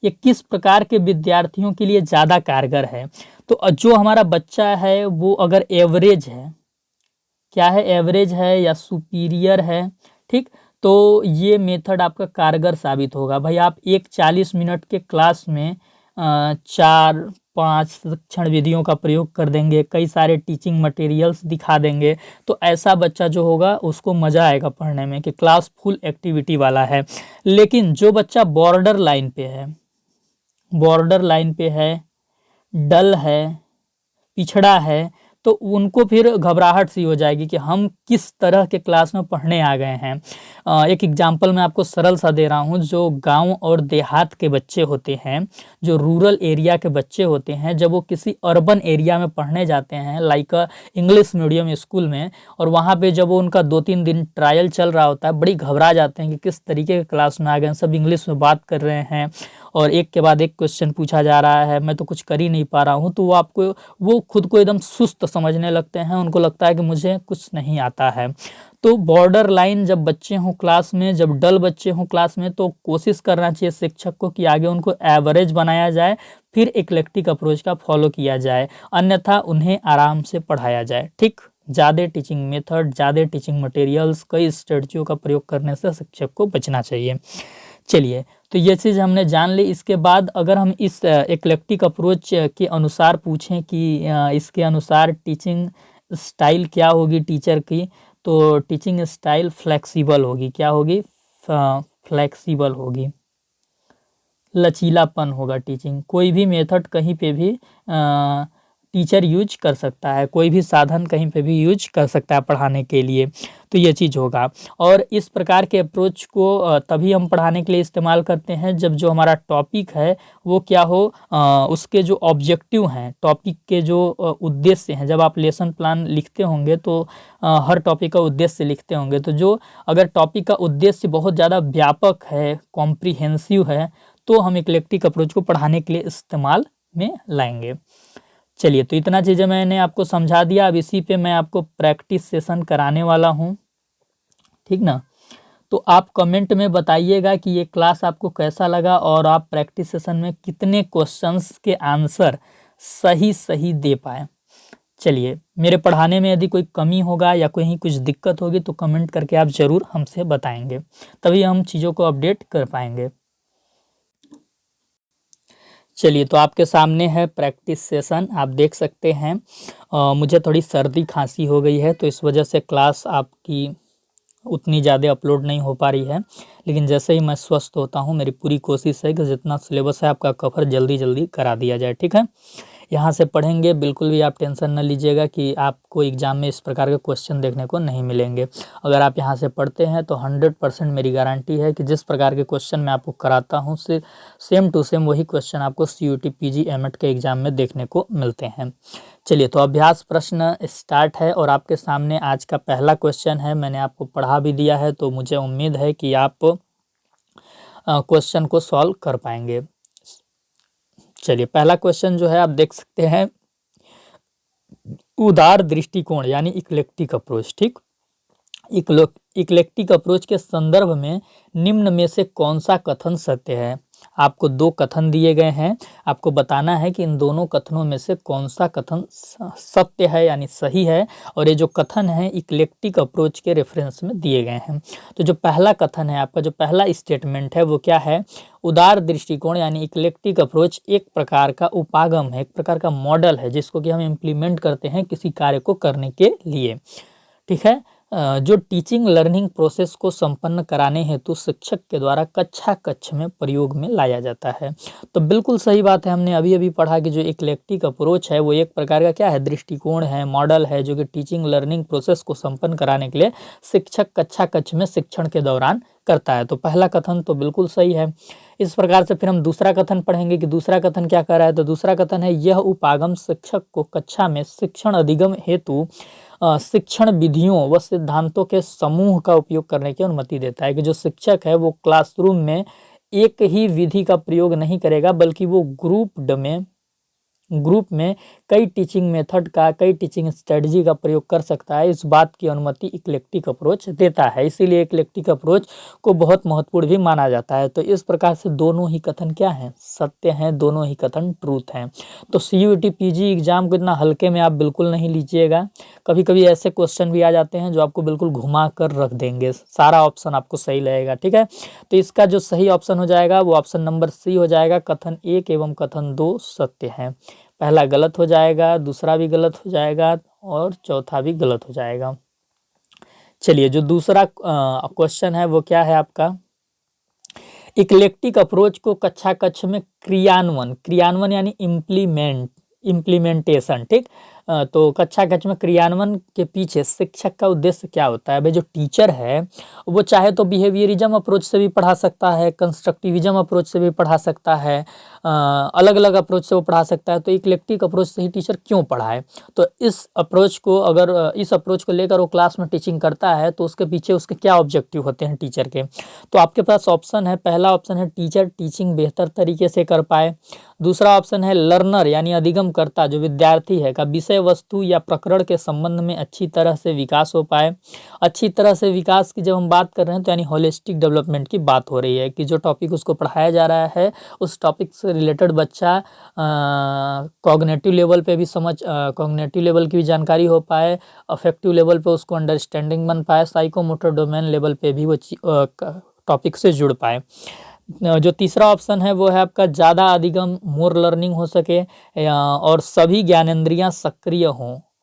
ये किस प्रकार के विद्यार्थियों के लिए ज़्यादा कारगर है, तो जो हमारा बच्चा है वो अगर एवरेज है, क्या है, एवरेज है या सुपीरियर है, ठीक, तो ये मेथड आपका कारगर साबित होगा। भाई आप एक 40 मिनट के क्लास में 4-5 शिक्षण विधियों का प्रयोग कर देंगे, कई सारे टीचिंग मटेरियल्स दिखा देंगे, तो ऐसा बच्चा जो होगा उसको मज़ा आएगा पढ़ने में कि क्लास फुल एक्टिविटी वाला है। लेकिन जो बच्चा बॉर्डर लाइन पे है, डल है, पिछड़ा है, तो उनको फिर घबराहट सी हो जाएगी कि हम किस तरह के क्लास में पढ़ने आ गए हैं। एक एग्जांपल मैं आपको सरल सा दे रहा हूँ। जो गांव और देहात के बच्चे होते हैं, जो रूरल एरिया के बच्चे होते हैं, जब वो किसी अर्बन एरिया में पढ़ने जाते हैं लाइक इंग्लिश मीडियम स्कूल में, और वहाँ पे जब वो उनका 2-3 दिन ट्रायल चल रहा होता है, बड़ी घबरा जाते हैं कि किस तरीके के क्लास में आ गए, सब इंग्लिश में बात कर रहे हैं और एक के बाद एक क्वेश्चन पूछा जा रहा है, मैं तो कुछ कर ही नहीं पा रहा हूँ। तो वो खुद को एकदम सुस्त समझने लगते हैं, उनको लगता है कि मुझे कुछ नहीं आता है। तो बॉर्डर लाइन जब बच्चे हों क्लास में, जब डल बच्चे हों क्लास में, तो कोशिश करना चाहिए शिक्षक को कि आगे उनको एवरेज बनाया जाए, फिर इक्लेक्टिक अप्रोच का फॉलो किया जाए, अन्यथा उन्हें आराम से पढ़ाया जाए। ठीक, ज़्यादा टीचिंग मेथड, ज़्यादा टीचिंग मटेरियल्स, कई स्ट्रेटजियों का प्रयोग करने से शिक्षक को बचना चाहिए। चलिए, तो ये चीज़ हमने जान ली। इसके बाद अगर हम इस इक्लेक्टिक अप्रोच के अनुसार पूछें कि इसके अनुसार टीचिंग स्टाइल क्या होगी टीचर की, तो टीचिंग स्टाइल फ्लेक्सिबल होगी। क्या होगी? फ्लेक्सिबल होगी, लचीलापन होगा टीचिंग। कोई भी मेथड कहीं पे भी टीचर यूज कर सकता है, कोई भी साधन कहीं पे भी यूज कर सकता है पढ़ाने के लिए, तो ये चीज़ होगा। और इस प्रकार के अप्रोच को तभी हम पढ़ाने के लिए इस्तेमाल करते हैं जब जो हमारा टॉपिक है वो क्या हो, उसके जो ऑब्जेक्टिव हैं, टॉपिक के जो उद्देश्य हैं। जब आप लेसन प्लान लिखते होंगे तो हर टॉपिक का उद्देश्य लिखते होंगे, तो जो अगर टॉपिक का उद्देश्य बहुत ज़्यादा व्यापक है, कॉम्प्रिहेंसिव है, तो हम इक्लेक्टिक अप्रोच को पढ़ाने के लिए इस्तेमाल में लाएंगे। चलिए, तो इतना चीज़ें मैंने आपको समझा दिया। अब इसी पे मैं आपको प्रैक्टिस सेशन कराने वाला हूँ, ठीक ना। तो आप कमेंट में बताइएगा कि ये क्लास आपको कैसा लगा और आप प्रैक्टिस सेशन में कितने क्वेश्चंस के आंसर सही दे पाए। चलिए, मेरे पढ़ाने में यदि कोई कमी होगा या कहीं कुछ दिक्कत होगी तो कमेंट करके आप ज़रूर हमसे बताएंगे, तभी हम चीज़ों को अपडेट कर पाएंगे। चलिए, तो आपके सामने है प्रैक्टिस सेशन, आप देख सकते हैं। मुझे थोड़ी सर्दी खांसी हो गई है, तो इस वजह से क्लास आपकी उतनी ज़्यादा अपलोड नहीं हो पा रही है, लेकिन जैसे ही मैं स्वस्थ होता हूँ मेरी पूरी कोशिश है कि जितना सिलेबस है आपका कवर जल्दी करा दिया जाए। ठीक है, यहाँ से पढ़ेंगे, बिल्कुल भी आप टेंशन न लीजिएगा कि आपको एग्ज़ाम में इस प्रकार के क्वेश्चन देखने को नहीं मिलेंगे। अगर आप यहाँ से पढ़ते हैं तो 100% मेरी गारंटी है कि जिस प्रकार के क्वेश्चन मैं आपको कराता हूँ सेम टू सेम वही क्वेश्चन आपको CUT PG एमएट के एग्ज़ाम में देखने को मिलते हैं। चलिए, तो अभ्यास प्रश्न स्टार्ट है और आपके सामने आज का पहला क्वेश्चन है। मैंने आपको पढ़ा भी दिया है, तो मुझे उम्मीद है कि आप क्वेश्चन को सॉल्व कर पाएंगे। चलिए, पहला क्वेश्चन जो है आप देख सकते हैं, उदार दृष्टिकोण यानी इक्लेक्टिक अप्रोच। ठीक, इक्लेक्टिक अप्रोच के संदर्भ में निम्न में से कौन सा कथन सत्य है? आपको 2 कथन दिए गए हैं, आपको बताना है कि इन दोनों कथनों में से कौन सा कथन सत्य है यानी सही है। और ये जो कथन है इक्लेक्टिक अप्रोच के रेफरेंस में दिए गए हैं। तो जो पहला कथन है, आपका जो पहला स्टेटमेंट है वो क्या है? उदार दृष्टिकोण यानी इक्लेक्टिक अप्रोच एक प्रकार का उपागम है, एक प्रकार का मॉडल है जिसको कि हम इम्प्लीमेंट करते हैं किसी कार्य को करने के लिए। ठीक है, जो टीचिंग लर्निंग प्रोसेस को संपन्न कराने हेतु शिक्षक के द्वारा कक्षा कक्ष में प्रयोग में लाया जाता है। तो बिल्कुल सही बात है, हमने अभी अभी पढ़ा कि जो इक्लेक्टिक अप्रोच है वो एक प्रकार का क्या है, दृष्टिकोण है, मॉडल है, जो कि टीचिंग लर्निंग प्रोसेस को संपन्न कराने के लिए शिक्षक कक्षा कक्ष में शिक्षण के दौरान करता है। तो पहला कथन तो बिल्कुल सही है। इस प्रकार से फिर हम दूसरा कथन पढ़ेंगे कि दूसरा कथन क्या कर रहा है। तो दूसरा कथन है, यह उपागम शिक्षक को कक्षा में शिक्षण अधिगम हेतु शिक्षण विधियों व सिद्धांतों के समूह का उपयोग करने की अनुमति देता है। कि जो शिक्षक है वो क्लासरूम में एक ही विधि का प्रयोग नहीं करेगा, बल्कि वो ग्रुप में कई टीचिंग मेथड का, कई टीचिंग स्ट्रेटजी का प्रयोग कर सकता है। इस बात की अनुमति इक्लेक्टिक अप्रोच देता है। इसीलिए इक्लेक्टिक अप्रोच को बहुत महत्वपूर्ण भी माना जाता है। तो इस प्रकार से दोनों ही कथन क्या हैं, सत्य हैं, दोनों ही कथन ट्रूथ हैं। तो CUET PG एग्जाम को इतना हल्के में आप बिल्कुल नहीं लीजिएगा। कभी कभी ऐसे क्वेश्चन भी आ जाते हैं जो आपको बिल्कुल घुमा कर रख देंगे, सारा ऑप्शन आपको सही लगेगा। ठीक है, तो इसका जो सही ऑप्शन हो जाएगा वो ऑप्शन नंबर C हो जाएगा। कथन 1 एवं कथन 2 सत्य हैं। पहला गलत हो जाएगा, दूसरा भी गलत हो जाएगा और चौथा भी गलत हो जाएगा। चलिए, जो दूसरा क्वेश्चन है वो क्या है आपका, इक्लेक्टिक अप्रोच को कक्षा कक्ष में क्रियान्वयन यानी इम्प्लीमेंटेशन, ठीक। तो कक्षा कक्ष में क्रियान्वयन के पीछे शिक्षक का उद्देश्य क्या होता है। भाई जो टीचर है वो चाहे तो बिहेवियरिज्म अप्रोच से भी पढ़ा सकता है, कंस्ट्रक्टिविज्म अप्रोच से भी पढ़ा सकता है, अलग अलग अप्रोच से वो पढ़ा सकता है। तो इक्लेक्टिक अप्रोच से ही टीचर क्यों पढ़ाए। तो इस अप्रोच को लेकर वो क्लास में टीचिंग करता है तो उसके पीछे उसके क्या ऑब्जेक्टिव होते हैं टीचर के। तो आपके पास ऑप्शन है, पहला ऑप्शन है टीचर टीचिंग बेहतर तरीके से कर पाए। दूसरा ऑप्शन है लर्नर यानी अधिगमकर्ता जो विद्यार्थी है का विषय वस्तु या प्रकरण के संबंध में अच्छी तरह से विकास हो पाए। अच्छी तरह से विकास की जब हम बात कर रहे हैं तो यानी होलिस्टिक डेवलपमेंट की बात हो रही है कि जो टॉपिक उसको पढ़ाया जा रहा है उस टॉपिक से रिलेटेड बच्चा कॉग्निटिव लेवल पे भी कॉग्निटिव लेवल की भी जानकारी हो पाए, अफेक्टिव लेवल पे उसको अंडरस्टैंडिंग बन पाए, साइकोमोटर डोमेन लेवल पे भी वो टॉपिक से जुड़ पाए। जो तीसरा ऑप्शन है वो है आपका ज़्यादा अधिगम, मोर लर्निंग हो सके और सभी ज्ञानेंद्रियां सक्रिय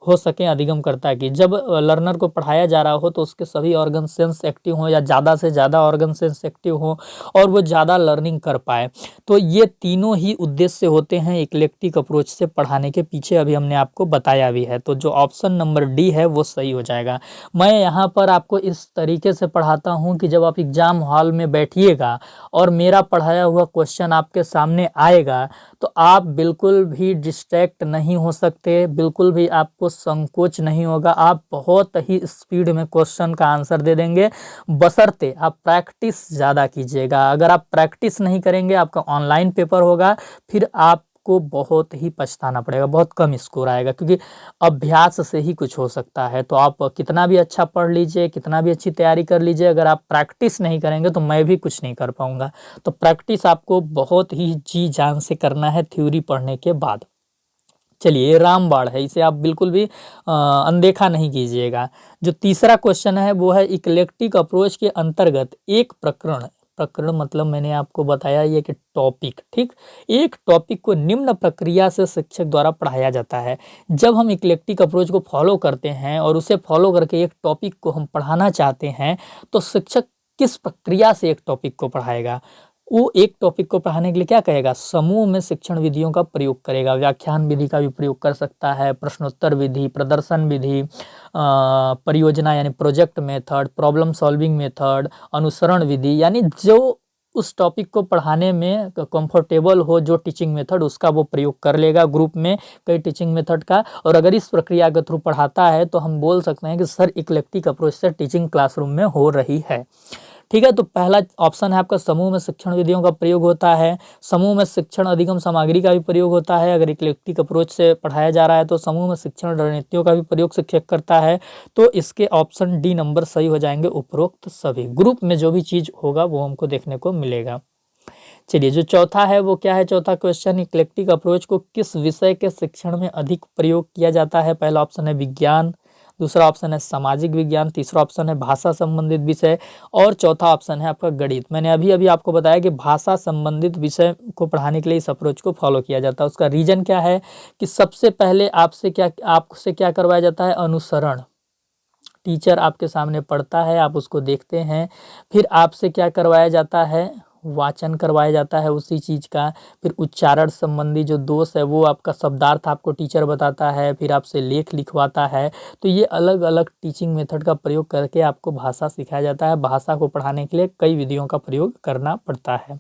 हो सके अधिगमकर्ता की। जब लर्नर को पढ़ाया जा रहा हो तो उसके सभी ऑर्गन सेंस एक्टिव हो या ज़्यादा से ज़्यादा ऑर्गन सेंस एक्टिव हो और वो ज़्यादा लर्निंग कर पाए। तो ये तीनों ही उद्देश्य होते हैं इक्लेक्टिक अप्रोच से पढ़ाने के पीछे, अभी हमने आपको बताया भी है। तो जो ऑप्शन नंबर डी है वो सही हो जाएगा। मैं यहाँ पर आपको इस तरीके से पढ़ाता हूँ कि जब आप एग्जाम हॉल में बैठिएगा और मेरा पढ़ाया हुआ क्वेश्चन आपके सामने आएगा तो आप बिल्कुल भी डिस्ट्रैक्ट नहीं हो सकते, बिल्कुल भी आपको संकोच नहीं होगा, आप बहुत ही स्पीड में क्वेश्चन का आंसर दे देंगे, बशर्ते आप प्रैक्टिस ज़्यादा कीजिएगा। अगर आप प्रैक्टिस नहीं करेंगे, आपका ऑनलाइन पेपर होगा, फिर आपको बहुत ही पछताना पड़ेगा, बहुत कम स्कोर आएगा, क्योंकि अभ्यास से ही कुछ हो सकता है। तो आप कितना भी अच्छा पढ़ लीजिए, कितना भी अच्छी तैयारी कर लीजिए, अगर आप प्रैक्टिस नहीं करेंगे तो मैं भी कुछ नहीं कर पाऊंगा। तो प्रैक्टिस आपको बहुत ही जी जान से करना है थ्योरी पढ़ने के बाद। चलिए, ये रामबाण है, इसे आप बिल्कुल भी अनदेखा नहीं कीजिएगा। जो तीसरा क्वेश्चन है वो है इक्लेक्टिक अप्रोच के अंतर्गत एक प्रकरण मतलब मैंने आपको बताया ये कि टॉपिक, ठीक, एक टॉपिक को निम्न प्रक्रिया से शिक्षक द्वारा पढ़ाया जाता है। जब हम इक्लेक्टिक अप्रोच को फॉलो करते हैं और उसे फॉलो करके एक टॉपिक को हम पढ़ाना चाहते हैं तो शिक्षक किस प्रक्रिया से एक टॉपिक को पढ़ाएगा। वो एक टॉपिक को पढ़ाने के लिए क्या करेगा, समूह में शिक्षण विधियों का प्रयोग करेगा। व्याख्यान विधि का भी प्रयोग कर सकता है, प्रश्नोत्तर विधि, प्रदर्शन विधि, परियोजना यानी project method, problem solving method, अनुसरण विधि, यानी जो उस टॉपिक को पढ़ाने में कंफर्टेबल हो जो टीचिंग मेथड, उसका वो प्रयोग कर लेगा ग्रुप में कई टीचिंग मेथड का। और अगर इस प्रक्रिया के थ्रू पढ़ाता है तो हम बोल सकते हैं कि सर इक्लेक्टिक अप्रोच से टीचिंग क्लासरूम में हो रही है। ठीक है, तो पहला ऑप्शन है आपका समूह में शिक्षण विधियों का प्रयोग होता है, समूह में शिक्षण अधिगम सामग्री का भी प्रयोग होता है। अगर इक्लेक्टिक अप्रोच से पढ़ाया जा रहा है तो समूह में शिक्षण रणनीतियों का भी प्रयोग शिक्षक करता है। तो इसके ऑप्शन डी नंबर सही हो जाएंगे, उपरोक्त सभी। ग्रुप में जो भी चीज होगा वो हमको देखने को मिलेगा। चलिए, जो चौथा है वो क्या है, चौथा क्वेश्चन, इक्लेक्टिक अप्रोच को किस विषय के शिक्षण में अधिक प्रयोग किया जाता है। पहला ऑप्शन है विज्ञान, दूसरा ऑप्शन है सामाजिक विज्ञान, तीसरा ऑप्शन है भाषा संबंधित विषय और चौथा ऑप्शन है आपका गणित। मैंने अभी अभी आपको बताया कि भाषा संबंधित विषय को पढ़ाने के लिए इस अप्रोच को फॉलो किया जाता है। उसका रीजन क्या है कि सबसे पहले आपसे क्या करवाया जाता है, अनुसरण। टीचर आपके सामने पढ़ता है, आप उसको देखते हैं, फिर आपसे क्या करवाया जाता है, वाचन करवाया जाता है उसी चीज़ का, फिर उच्चारण संबंधी जो दोष है वो आपका शब्दार्थ आपको टीचर बताता है, फिर आपसे लेख लिखवाता है। तो ये अलग अलग टीचिंग मेथड का प्रयोग करके आपको भाषा सिखाया जाता है। भाषा को पढ़ाने के लिए कई विधियों का प्रयोग करना पड़ता है,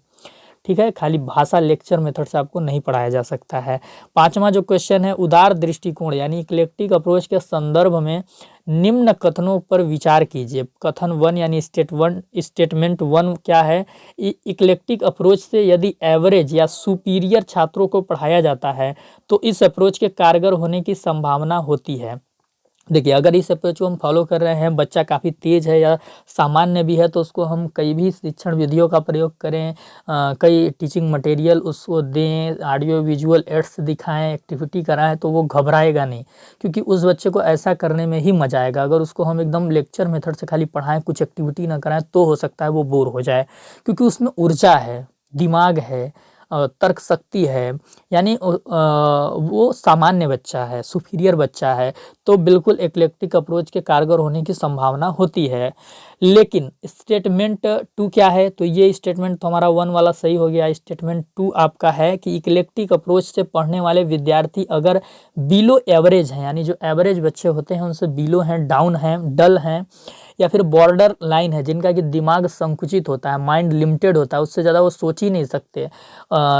ठीक है। खाली भाषा लेक्चर मेथड से आपको नहीं पढ़ाया जा सकता है। पांचवा जो क्वेश्चन है, उदार दृष्टिकोण यानी इक्लेक्टिक अप्रोच के संदर्भ में निम्न कथनों पर विचार कीजिए। कथन 1 यानी स्टेटमेंट 1 क्या है, इक्लेक्टिक अप्रोच से यदि एवरेज या सुपीरियर छात्रों को पढ़ाया जाता है तो इस अप्रोच के कारगर होने की संभावना होती है। देखिए, अगर इस अप्रोच को हम फॉलो कर रहे हैं, बच्चा काफ़ी तेज़ है या सामान्य भी है, तो उसको हम कई भी शिक्षण विधियों का प्रयोग करें, कई टीचिंग मटेरियल उसको दें, ऑडियो विजुअल एड्स दिखाएं, एक्टिविटी कराएं, तो वो घबराएगा नहीं, क्योंकि उस बच्चे को ऐसा करने में ही मज़ा आएगा। अगर उसको हम एकदम लेक्चर मेथड से खाली पढ़ाएं, कुछ एक्टिविटी ना कराएं, तो हो सकता है वो बोर हो जाए, क्योंकि उसमें ऊर्जा है, दिमाग है, तर्क शक्ति है, यानी वो सामान्य बच्चा है, सुपीरियर बच्चा है, तो बिल्कुल इक्लेक्टिक अप्रोच के कारगर होने की संभावना होती है। लेकिन स्टेटमेंट 2 क्या है, तो ये स्टेटमेंट तो हमारा 1 वाला सही हो गया। स्टेटमेंट 2 आपका है कि इक्लेक्टिक अप्रोच से पढ़ने वाले विद्यार्थी अगर बिलो एवरेज हैं, यानी जो एवरेज बच्चे होते हैं उनसे बिलो हैं, डाउन हैं, डल हैं, या फिर बॉर्डर लाइन है, जिनका कि दिमाग संकुचित होता है, माइंड लिमिटेड होता है, उससे ज़्यादा वो सोच ही नहीं सकते,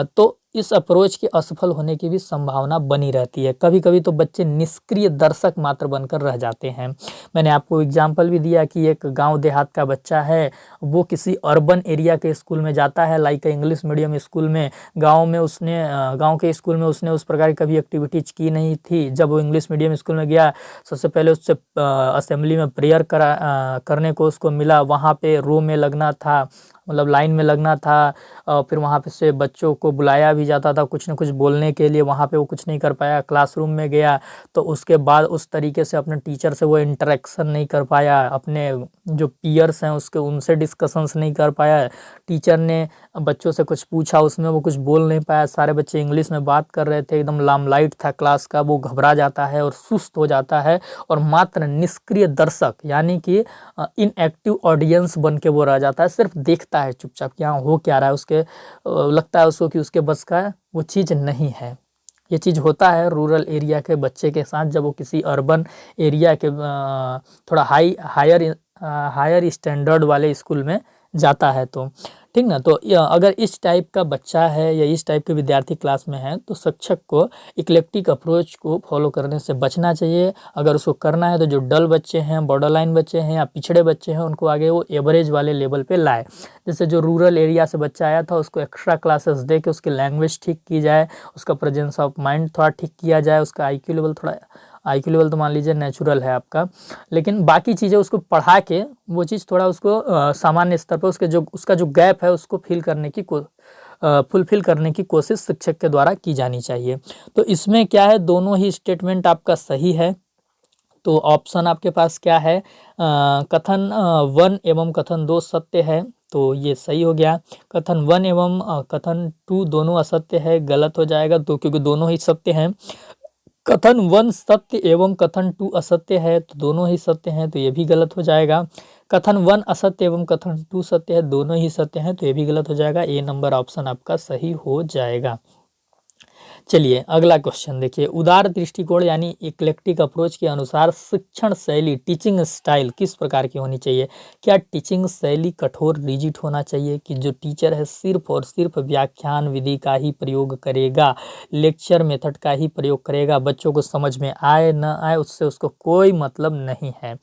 तो इस अप्रोच के असफल होने की भी संभावना बनी रहती है। कभी कभी तो बच्चे निष्क्रिय दर्शक मात्र बनकर रह जाते हैं। मैंने आपको एग्जाम्पल भी दिया कि एक गांव देहात का बच्चा है, वो किसी अर्बन एरिया के स्कूल में जाता है, लाइक इंग्लिश मीडियम स्कूल में। गांव के स्कूल में उसने उस प्रकार की कभी एक्टिविटीज की नहीं थी। जब वो इंग्लिश मीडियम स्कूल में गया, सबसे पहले उससे असेंबली में प्रेयर करने को उसको मिला, वहाँ पे रो में लगना था, मतलब लाइन में लगना था, फिर वहाँ पे से बच्चों को बुलाया भी जाता था कुछ न कुछ बोलने के लिए, वहाँ पे वो कुछ नहीं कर पाया। क्लासरूम में गया तो उसके बाद उस तरीके से अपने टीचर से वो इंटरेक्शन नहीं कर पाया, अपने जो पीयर्स हैं उसके उनसे डिस्कशंस नहीं कर पाया। टीचर ने बच्चों से कुछ पूछा, उसमें वो कुछ बोल नहीं पाया, सारे बच्चे इंग्लिश में बात कर रहे थे, एकदम लामलाइट था क्लास का, वो घबरा जाता है और सुस्त हो जाता है, और मात्र निष्क्रिय दर्शक यानी कि इनएक्टिव ऑडियंस बन के वो रह जाता है, सिर्फ देखता है चुपचाप कि यहाँ हो क्या रहा है। उसके लगता है उसको कि उसके बस का वो चीज़ नहीं है। ये चीज़ होता है रूरल एरिया के बच्चे के साथ, जब वो किसी अर्बन एरिया के थोड़ा हायर स्टैंडर्ड वाले स्कूल में जाता है, तो ठीक ना। तो अगर इस टाइप का बच्चा है या इस टाइप के विद्यार्थी क्लास में है, तो शिक्षक को इक्लेक्टिक अप्रोच को फॉलो करने से बचना चाहिए। अगर उसको करना है तो जो डल बच्चे हैं, बॉर्डर लाइन बच्चे हैं या पिछड़े बच्चे हैं, उनको आगे वो एवरेज वाले लेवल पे लाए। जैसे जो रूरल एरिया से बच्चा आया था, उसको एक्स्ट्रा क्लासेस दे के उसकी लैंग्वेज ठीक की जाए, उसका प्रेजेंस ऑफ माइंड थोड़ा ठीक किया जाए, उसका आईक्यू लेवल तो मान लीजिए नेचुरल है आपका, लेकिन बाकी चीज़ें उसको पढ़ा के वो चीज़ थोड़ा उसको सामान्य स्तर पर उसका जो गैप है उसको फुलफिल करने की कोशिश शिक्षक के द्वारा की जानी चाहिए। तो इसमें क्या है, दोनों ही स्टेटमेंट आपका सही है। तो ऑप्शन आपके पास क्या है, कथन 1 एवं कथन 2 सत्य है, तो ये सही हो गया। कथन 1 एवं कथन 2 दोनों असत्य है, गलत हो जाएगा, तो क्योंकि दोनों ही सत्य हैं। कथन 1 सत्य एवं कथन 2 असत्य है, तो दोनों ही सत्य हैं, तो ये भी गलत हो जाएगा। कथन 1 असत्य एवं कथन 2 सत्य है, दोनों ही सत्य हैं, तो ये भी गलत हो जाएगा। ए नंबर ऑप्शन आपका सही हो जाएगा। चलिए अगला क्वेश्चन देखिए, उदार दृष्टिकोण यानी इक्लेक्टिक अप्रोच के अनुसार शिक्षण शैली, टीचिंग स्टाइल किस प्रकार की होनी चाहिए। क्या टीचिंग शैली कठोर रिजिड होना चाहिए कि जो टीचर है सिर्फ और सिर्फ व्याख्यान विधि का ही प्रयोग करेगा, लेक्चर मेथड का ही प्रयोग करेगा, बच्चों को समझ में आए न आए उससे उसको कोई मतलब नहीं है।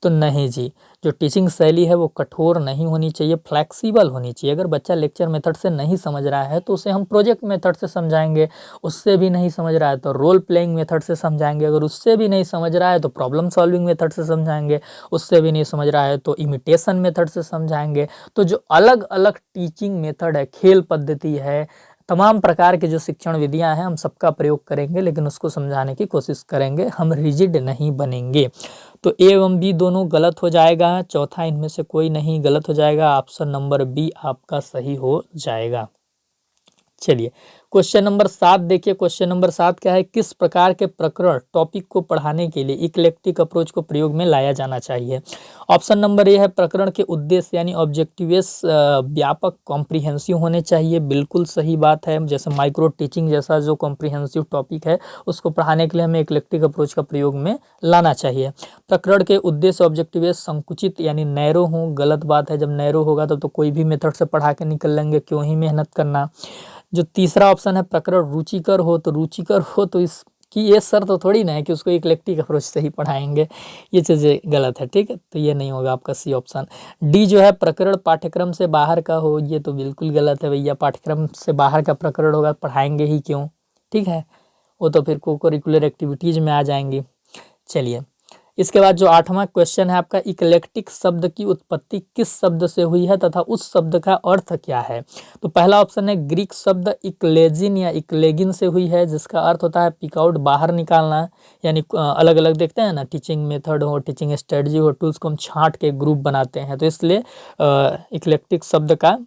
तो नहीं जी, जो टीचिंग शैली है वो कठोर नहीं होनी चाहिए, फ्लेक्सिबल होनी चाहिए। अगर बच्चा लेक्चर मेथड से नहीं समझ रहा है तो उसे हम प्रोजेक्ट मेथड से समझाएंगे, उससे भी नहीं समझ रहा है तो रोल प्लेइंग मेथड से समझाएंगे, अगर उससे भी नहीं समझ रहा है तो प्रॉब्लम सॉल्विंग मेथड से समझाएंगे, उससे भी नहीं समझ रहा है तो इमिटेशन मेथड से समझाएंगे। तो जो अलग अलग टीचिंग मेथड है, खेल पद्धति है, तमाम प्रकार के जो शिक्षण विधियां हैं, हम सबका प्रयोग करेंगे, लेकिन उसको समझाने की कोशिश करेंगे, हम रिजिड नहीं बनेंगे। तो ए एवं बी दोनों गलत हो जाएगा, चौथा इनमें से कोई नहीं गलत हो जाएगा, ऑप्शन नंबर बी आपका सही हो जाएगा। चलिए क्वेश्चन नंबर 7 देखिए, क्वेश्चन नंबर 7 क्या है, किस प्रकार के प्रकरण टॉपिक को पढ़ाने के लिए इक्लेक्टिक अप्रोच को प्रयोग में लाया जाना चाहिए। ऑप्शन नंबर ए है, प्रकरण के उद्देश्य यानी ऑब्जेक्टिव्स व्यापक कॉम्प्रिहेंसिव होने चाहिए, बिल्कुल सही बात है। जैसे माइक्रो टीचिंग जैसा जो कॉम्प्रिहेंसिव टॉपिक है उसको पढ़ाने के लिए हमें इक्लेक्टिक अप्रोच का प्रयोग में लाना चाहिए। प्रकरण के उद्देश्य ऑब्जेक्टिव्स संकुचित यानी नैरो हो, गलत बात है। जब नैरो होगा तब तो कोई भी मेथड से पढ़ा के निकल लेंगे, क्यों ही मेहनत करना। जो तीसरा ऑप्शन है, प्रकरण रुचिकर हो, तो रुचिकर हो तो इसकी ये शर्त तो थोड़ी ना है कि उसको इक्लेक्टिक अप्रोच से ही पढ़ाएंगे, ये चीज़ें गलत है, ठीक है। तो ये नहीं होगा आपका सी ऑप्शन। डी जो है, प्रकरण पाठ्यक्रम से बाहर का हो, ये तो बिल्कुल गलत है भैया। पाठ्यक्रम से बाहर का प्रकरण होगा पढ़ाएंगे ही क्यों, ठीक है, वो तो फिर को करिकुलर एक्टिविटीज़ में आ जाएंगी। चलिए, इसके बाद जो 8वां क्वेश्चन है आपका, इक्लेक्टिक शब्द की उत्पत्ति किस शब्द से हुई है तथा उस शब्द का अर्थ क्या है। तो पहला ऑप्शन है, ग्रीक शब्द इक्लेजिन या इक्लेगिन से हुई है, जिसका अर्थ होता है पिक आउट, बाहर निकालना। यानी अलग अलग देखते हैं ना, टीचिंग मेथड हो, टीचिंग स्ट्रेटजी हो, टूल्स को हम छांट के ग्रुप बनाते हैं, तो इसलिए इक्लेक्टिक शब्द का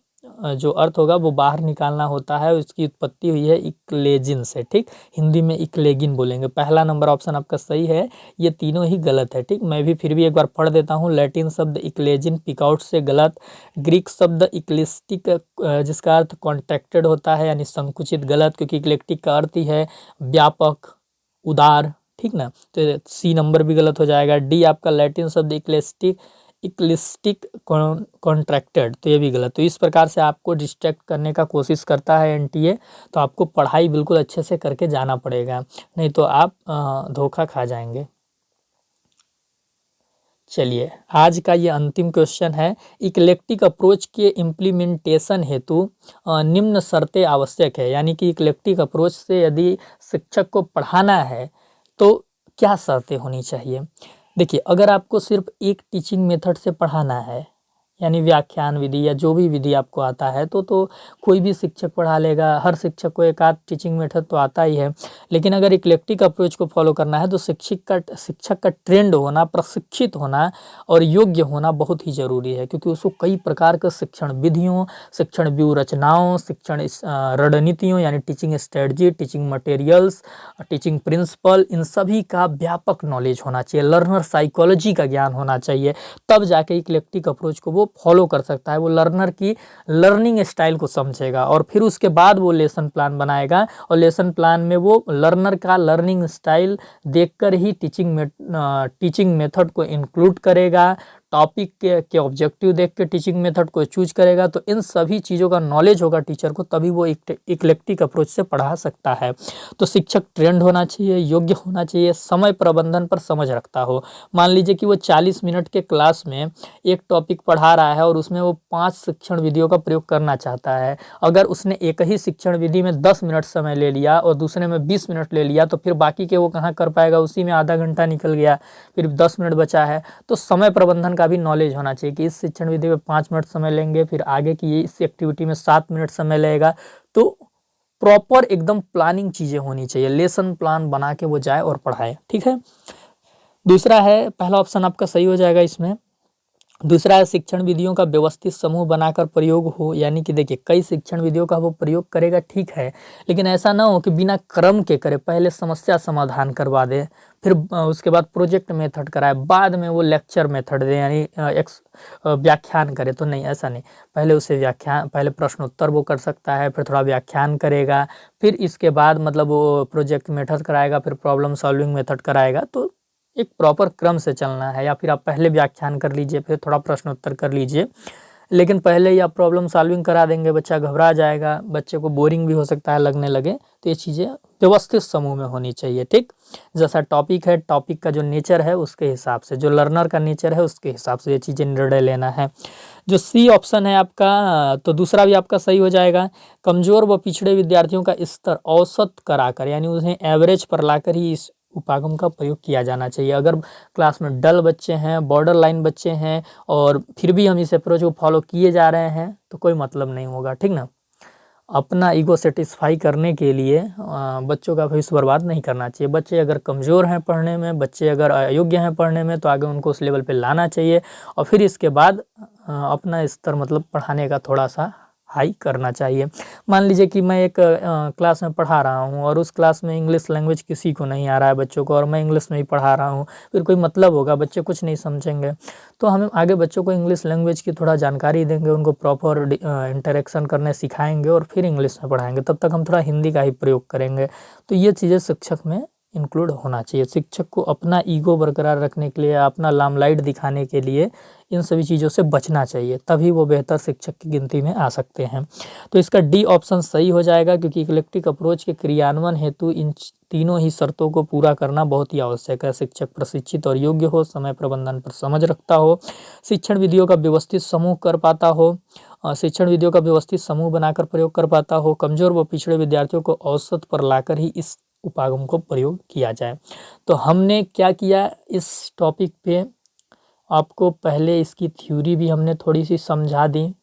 जो अर्थ होगा वो बाहर निकालना होता है। उसकी उत्पत्ति हुई है इक्लेजिन से, ठीक। हिंदी में इक्लेगिन बोलेंगे। पहला नंबर ऑप्शन आपका सही है, ये तीनों ही गलत है, ठीक। मैं भी फिर भी एक बार पढ़ देता हूँ। लैटिन शब्द इक्लेजिन पिकआउट से, गलत। ग्रीक शब्द इक्लिस्टिक जिसका अर्थ कॉन्ट्रैक्टेड होता है यानी संकुचित, गलत, क्योंकि इक्लेक्टिक का अर्थ ही है व्यापक, उदार, ठीक ना। तो सी नंबर भी गलत हो जाएगा। डी आपका लैटिन शब्द इक्लिस्टिक कॉन्ट्रैक्टेड, तो ये भी गलत। तो इस प्रकार से आपको डिस्ट्रैक्ट करने का कोशिश करता है एनटीए, तो आपको पढ़ाई बिल्कुल अच्छे से करके जाना पड़ेगा, नहीं तो आप धोखा खा जाएंगे। चलिए, आज का ये अंतिम क्वेश्चन है, इक्लेक्टिक अप्रोच के इम्प्लीमेंटेशन हेतु निम्न शर्तें आवश्यक है। यानी कि इक्लेक्टिक अप्रोच से यदि शिक्षक को पढ़ाना है तो क्या शर्तें होनी चाहिए। देखिए, अगर आपको सिर्फ एक टीचिंग मेथड से पढ़ाना है, यानी व्याख्यान विधि या जो भी विधि आपको आता है, तो कोई भी शिक्षक पढ़ा लेगा। हर शिक्षक को एक आध टीचिंग मेथड तो आता ही है। लेकिन अगर इक्लेक्टिक अप्रोच को फॉलो करना है तो शिक्षक का ट्रेंड होना, प्रशिक्षित होना और योग्य होना बहुत ही ज़रूरी है, क्योंकि उसको कई प्रकार के शिक्षण विधियों, शिक्षण व्यूह रचनाओं, शिक्षण रणनीतियों यानी teaching strategy, teaching materials, teaching principle, इन सभी का व्यापक नॉलेज होना चाहिए। लर्नर साइकोलॉजी का ज्ञान होना चाहिए, तब जाके इक्लेक्टिक अप्रोच को वो फॉलो कर सकता है। वो लर्नर की लर्निंग स्टाइल को समझेगा और फिर उसके बाद वो लेसन प्लान बनाएगा, और लेसन प्लान में वो लर्नर का लर्निंग स्टाइल देखकर ही टीचिंग मेथड को इंक्लूड करेगा, टॉपिक के ऑब्जेक्टिव देख के टीचिंग मेथड को चूज करेगा। तो इन सभी चीज़ों का नॉलेज होगा टीचर को, तभी वो इक्लेक्टिक अप्रोच से पढ़ा सकता है। तो शिक्षक ट्रेंड होना चाहिए, योग्य होना चाहिए, समय प्रबंधन पर समझ रखता हो। मान लीजिए कि वो 40 मिनट के क्लास में एक टॉपिक पढ़ा रहा है और उसमें वो 5 शिक्षण विधियों का प्रयोग करना चाहता है। अगर उसने एक ही शिक्षण विधि में 10 मिनट समय ले लिया और दूसरे में 20 मिनट ले लिया, तो फिर बाकी के वो कहाँ कर पाएगा, उसी में आधा घंटा निकल गया, फिर 10 मिनट बचा है। तो समय प्रबंधन का भी नॉलेज होना चाहिए कि इस शिक्षण विधि में 5 मिनट समय लेंगे, फिर आगे की इस एक्टिविटी में 7 मिनट समय लगेगा। तो प्रॉपर एकदम प्लानिंग चीज़ें होनी चाहिए, लेसन प्लान बना के वो जाए और पढ़ाए, ठीक है। दूसरा है, पहला ऑप्शन आपका सही हो जाएगा इसमें। दूसरा है, शिक्षण विधियों का व्यवस्थित समूह बनाकर प्रयोग हो। यानी कि देखिए, कई शिक्षण विधियों का वो प्रयोग करेगा, ठीक है, लेकिन ऐसा ना हो कि बिना क्रम के करे, पहले समस्या समाधान करवा दे, फिर उसके बाद प्रोजेक्ट मेथड कराए, बाद में वो लेक्चर मेथड दे, यानी व्याख्यान करे। तो नहीं, ऐसा नहीं, पहले उसे पहले प्रश्नोत्तर वो कर सकता है, फिर थोड़ा व्याख्यान करेगा, फिर इसके बाद मतलब वो प्रोजेक्ट मेथड कराएगा, फिर प्रॉब्लम सॉल्विंग मेथड कराएगा। तो एक प्रॉपर क्रम से चलना है। या फिर आप पहले व्याख्यान कर लीजिए, फिर थोड़ा प्रश्नोत्तर कर लीजिए, लेकिन पहले ही आप प्रॉब्लम सॉल्विंग करा देंगे, बच्चा घबरा जाएगा, बच्चे को बोरिंग भी हो सकता है लगने लगे। तो ये चीज़ें व्यवस्थित समूह में होनी चाहिए, ठीक। जैसा टॉपिक है, टॉपिक का जो नेचर है उसके हिसाब से, जो लर्नर का नेचर है उसके हिसाब से ये चीज़ें निर्णय लेना है। जो सी ऑप्शन है आपका, तो दूसरा भी आपका सही हो जाएगा। कमज़ोर व पिछड़े विद्यार्थियों का स्तर औसत कराकर, यानी उन्हें एवरेज पर लाकर ही इस उपागम का प्रयोग किया जाना चाहिए। अगर क्लास में डल बच्चे हैं, बॉर्डर लाइन बच्चे हैं, और फिर भी हम इस अप्रोच को फॉलो किए जा रहे हैं, तो कोई मतलब नहीं होगा, ठीक ना। अपना ईगो सेटिस्फाई करने के लिए बच्चों का भविष्य बर्बाद नहीं करना चाहिए। बच्चे अगर कमज़ोर हैं पढ़ने में, बच्चे अगर अयोग्य हैं पढ़ने में, तो आगे उनको उस लेवल पे लाना चाहिए, और फिर इसके बाद अपना स्तर मतलब पढ़ाने का थोड़ा सा हाई करना चाहिए। मान लीजिए कि मैं एक क्लास में पढ़ा रहा हूँ और उस क्लास में इंग्लिश लैंग्वेज किसी को नहीं आ रहा है बच्चों को, और मैं इंग्लिश में ही पढ़ा रहा हूँ, फिर कोई मतलब होगा, बच्चे कुछ नहीं समझेंगे। तो हम आगे बच्चों को इंग्लिश लैंग्वेज की थोड़ा जानकारी देंगे, उनको प्रॉपर इंटरेक्शन करने सिखाएंगे और फिर इंग्लिश में पढ़ाएंगे। तब तक हम थोड़ा हिंदी का ही प्रयोग करेंगे। तो ये चीज़ें शिक्षक में इंक्लूड होना चाहिए। शिक्षक को अपना ईगो बरकरार रखने के लिए, अपना लामलाइट दिखाने के लिए इन सभी चीज़ों से बचना चाहिए, तभी वो बेहतर शिक्षक की गिनती में आ सकते हैं। तो इसका डी ऑप्शन सही हो जाएगा, क्योंकि इक्लेक्टिक अप्रोच के क्रियान्वयन हेतु इन तीनों ही शर्तों को पूरा करना बहुत ही आवश्यक है। शिक्षक प्रशिक्षित और योग्य हो, समय प्रबंधन पर समझ रखता हो, शिक्षण विधियों का व्यवस्थित समूह कर पाता हो, शिक्षण विधियों का व्यवस्थित समूह बनाकर प्रयोग कर पाता हो, कमजोर व पिछड़े विद्यार्थियों को औसत पर लाकर ही इस उपागम को प्रयोग किया जाए। तो हमने क्या किया इस टॉपिक पे, आपको पहले इसकी थ्योरी भी हमने थोड़ी सी समझा दी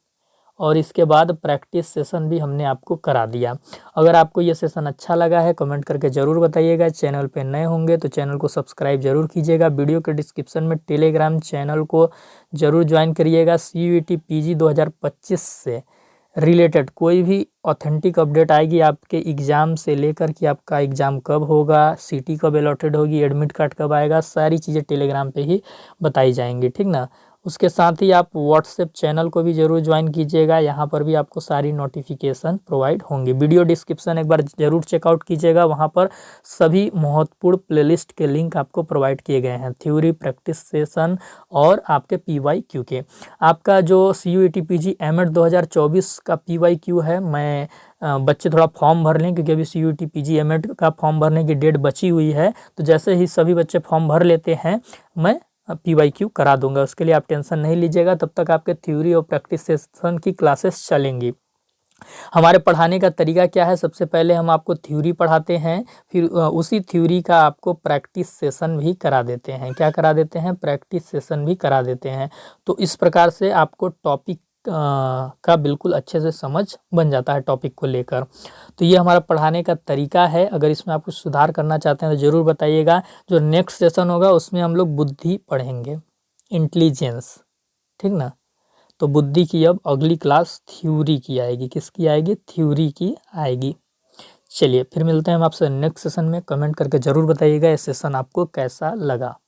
और इसके बाद प्रैक्टिस सेशन भी हमने आपको करा दिया। अगर आपको ये सेशन अच्छा लगा है कमेंट करके ज़रूर बताइएगा। चैनल पे नए होंगे तो चैनल को सब्सक्राइब जरूर कीजिएगा। वीडियो के डिस्क्रिप्शन में टेलीग्राम चैनल को ज़रूर ज्वाइन करिएगा। CUET PG 2025 से रिलेटेड कोई भी ऑथेंटिक अपडेट आएगी, आपके एग्ज़ाम से लेकर कि आपका एग्ज़ाम कब होगा, सीटी कब अलॉटेड होगी, एडमिट कार्ड कब आएगा, सारी चीज़ें टेलीग्राम पे ही बताई जाएंगी, ठीक ना। उसके साथ ही आप व्हाट्सएप चैनल को भी ज़रूर ज्वाइन कीजिएगा, यहाँ पर भी आपको सारी नोटिफिकेशन प्रोवाइड होंगी। वीडियो डिस्क्रिप्शन एक बार ज़रूर चेकआउट कीजिएगा, वहाँ पर सभी महत्वपूर्ण प्लेलिस्ट के लिंक आपको प्रोवाइड किए गए हैं, थ्योरी, प्रैक्टिस सेशन और आपके PYQ के। आपका जो CUET PG एमएड 2024 का PYQ है, मैं बच्चे थोड़ा फॉर्म भर लें, क्योंकि अभी CUET PG एमएड का फॉर्म भरने की डेट बची हुई है। तो जैसे ही सभी बच्चे फॉर्म भर लेते हैं मैं PYQ करा दूंगा, उसके लिए आप टेंशन नहीं लीजिएगा। तब तक आपके थ्योरी और प्रैक्टिस सेशन की क्लासेस चलेंगी। हमारे पढ़ाने का तरीका क्या है, सबसे पहले हम आपको थ्योरी पढ़ाते हैं, फिर उसी थ्योरी का आपको प्रैक्टिस सेशन भी करा देते हैं। क्या करा देते हैं? प्रैक्टिस सेशन भी करा देते हैं। तो इस प्रकार से आपको टॉपिक का बिल्कुल अच्छे से समझ बन जाता है टॉपिक को लेकर। तो ये हमारा पढ़ाने का तरीका है। अगर इसमें आप कुछ सुधार करना चाहते हैं तो ज़रूर बताइएगा। जो नेक्स्ट सेशन होगा उसमें हम लोग बुद्धि पढ़ेंगे, इंटेलिजेंस, ठीक ना। तो बुद्धि की अब अगली क्लास थ्योरी की आएगी। किसकी आएगी? थ्योरी की आएगी। चलिए फिर मिलते हैं हम आपसे नेक्स्ट सेशन में। कमेंट करके ज़रूर बताइएगा ये सेशन आपको कैसा लगा।